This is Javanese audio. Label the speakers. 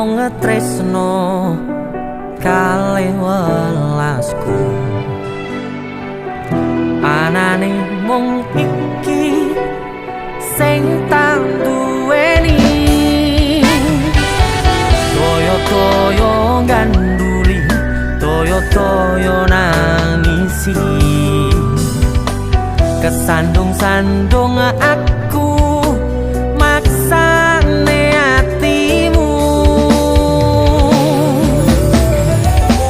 Speaker 1: mung tresno kalih welasku anane mung iki sing tak duweni toyo-toyo ganduli toyo-toyo nangisi kesandung-sandung aku